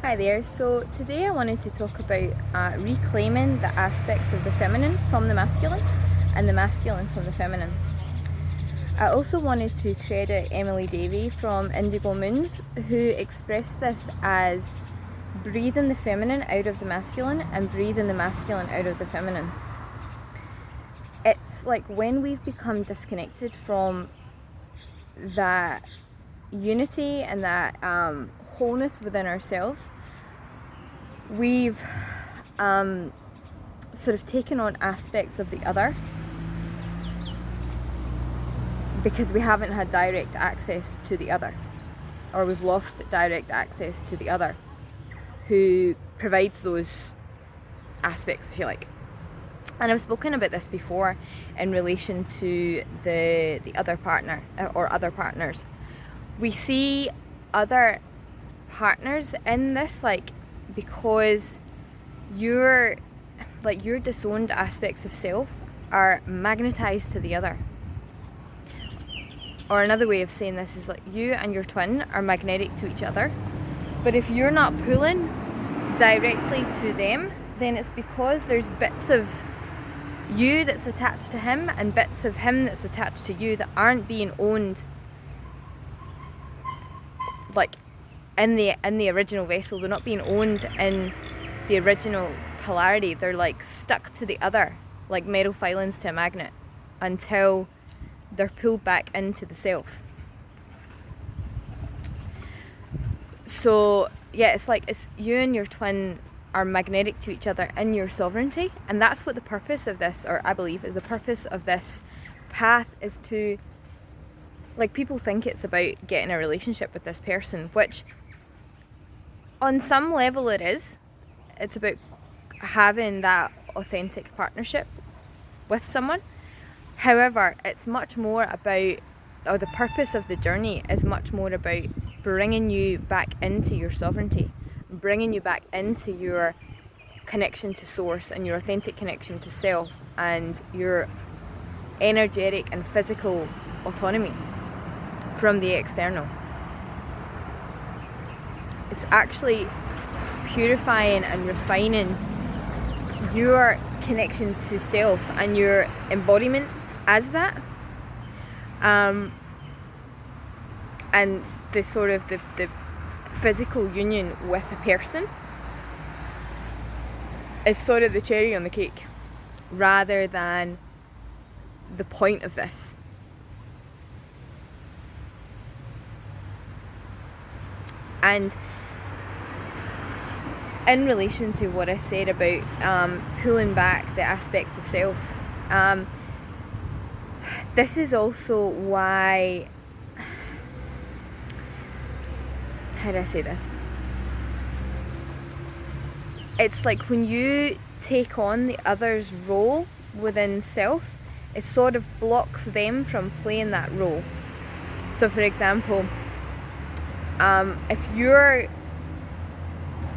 Hi there. So today I wanted to talk about reclaiming the aspects of the feminine from the masculine and the masculine from the feminine. I also wanted to credit Emily Davey from Indigo Moons, who expressed this as breathing the feminine out of the masculine and breathing the masculine out of the feminine. It's like when we've become disconnected from that unity and that wholeness within ourselves, we've sort of taken on aspects of the other because we haven't had direct access to the other, or we've lost direct access to the other who provides those aspects, if you like. And I've spoken about this before in relation to the other partner or other partners. We see other partners in this, like, because your disowned aspects of self are magnetized to the other. Or another way of saying this is like you and your twin are magnetic to each other, but if you're not pulling directly to them, then it's because there's bits of you that's attached to him and bits of him that's attached to you that aren't being owned, like in the original vessel. They're not being owned in the original polarity. They're like stuck to the other, like metal filings to a magnet, until they're pulled back into the self. So yeah, it's like it's you and your twin are magnetic to each other in your sovereignty, and that's what the purpose of this, or I believe is the purpose of this path, is to, like, people think it's about getting a relationship with this person, which on some level it is. It's about having that authentic partnership with someone. However, it's much more about, or the purpose of the journey is much more about bringing you back into your sovereignty, bringing you back into your connection to source and your authentic connection to self and your energetic and physical autonomy from the external. It's actually purifying and refining your connection to self and your embodiment as that, and the sort of the physical union with a person is sort of the cherry on the cake, rather than the point of this. And in relation to what I said about pulling back the aspects of self, this is also why, how do I say this? It's like when you take on the other's role within self, it sort of blocks them from playing that role. So for example, if you're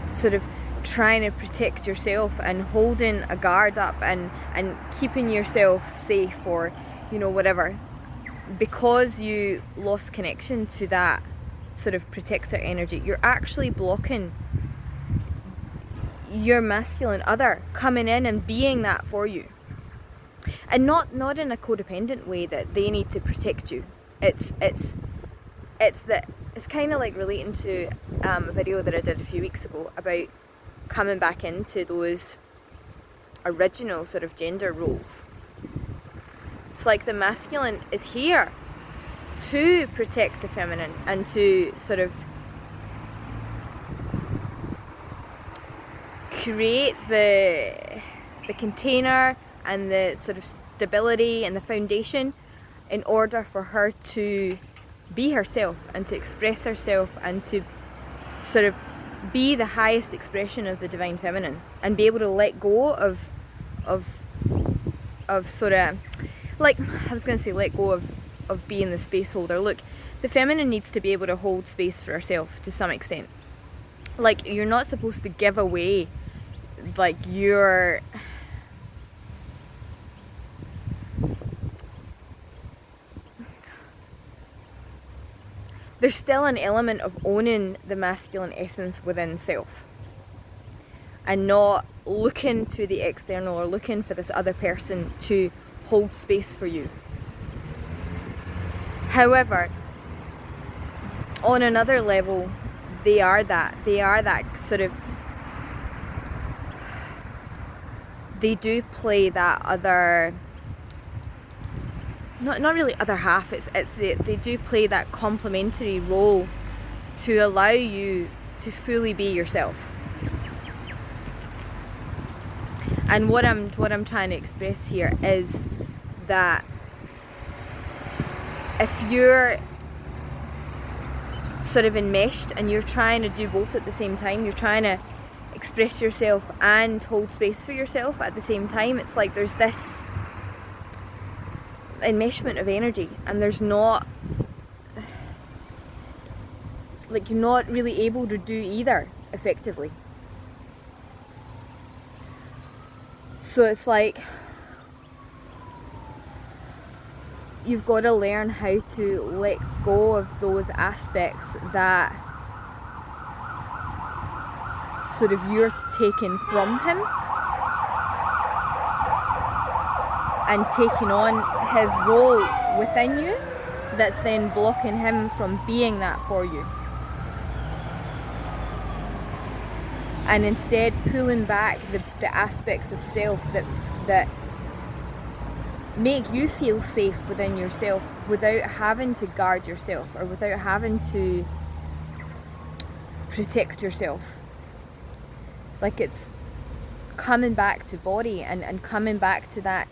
sort of trying to protect yourself and holding a guard up and keeping yourself safe, or whatever, because you lost connection to that sort of protector energy, you're actually blocking your masculine other coming in and being that for you. And not in a codependent way that they need to protect you. It's kind of like relating to a video that I did a few weeks ago about coming back into those original sort of gender roles. It's like the masculine is here to protect the feminine and to sort of create the container and the sort of stability and the foundation in order for her to be herself and to express herself and to sort of be the highest expression of the divine feminine, and be able to let go of sort of, like, I was going to say let go of being the space holder. Look, the feminine needs to be able to hold space for herself to some extent. Like, you're not supposed to give away like your there's still an element of owning the masculine essence within self and not looking to the external or looking for this other person to hold space for you. However, on another level, they are that sort of, they do play that other, not really other half, they do play that complementary role to allow you to fully be yourself. And what I'm trying to express here is that if you're sort of enmeshed and you're trying to do both at the same time, you're trying to express yourself and hold space for yourself at the same time, it's like there's this enmeshment of energy, and there's not, like, you're not really able to do either effectively. So it's like you've got to learn how to let go of those aspects that sort of you're taking from him and taking on his role within you, that's then blocking him from being that for you. And instead pulling back the aspects of self that make you feel safe within yourself without having to guard yourself or without having to protect yourself. Like, it's coming back to body and coming back to that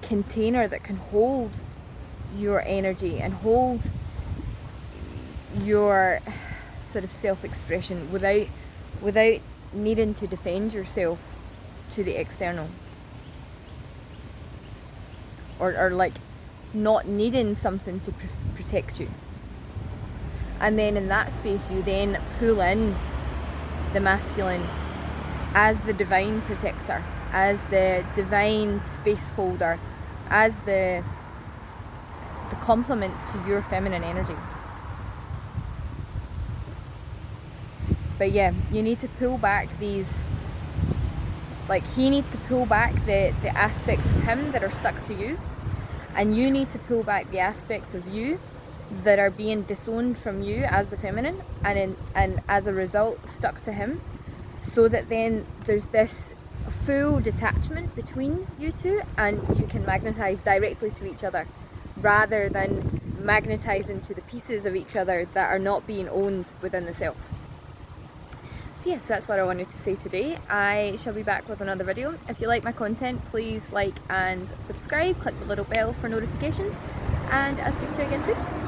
container that can hold your energy and hold your sort of self-expression without needing to defend yourself to the external. Or like not needing something to protect you. And then in that space you then pull in the masculine as the divine protector, as the divine space holder, as the complement to your feminine energy. But yeah, you need to pull back these, like, he needs to pull back the aspects of him that are stuck to you, and you need to pull back the aspects of you that are being disowned from you as the feminine, and as a result stuck to him, so that then there's this full detachment between you two, and you can magnetize directly to each other rather than magnetizing to the pieces of each other that are not being owned within the self. So yes, that's what I wanted to say today. I shall be back with another video. If you like my content, please like and subscribe, click the little bell for notifications, and I'll speak to you again soon.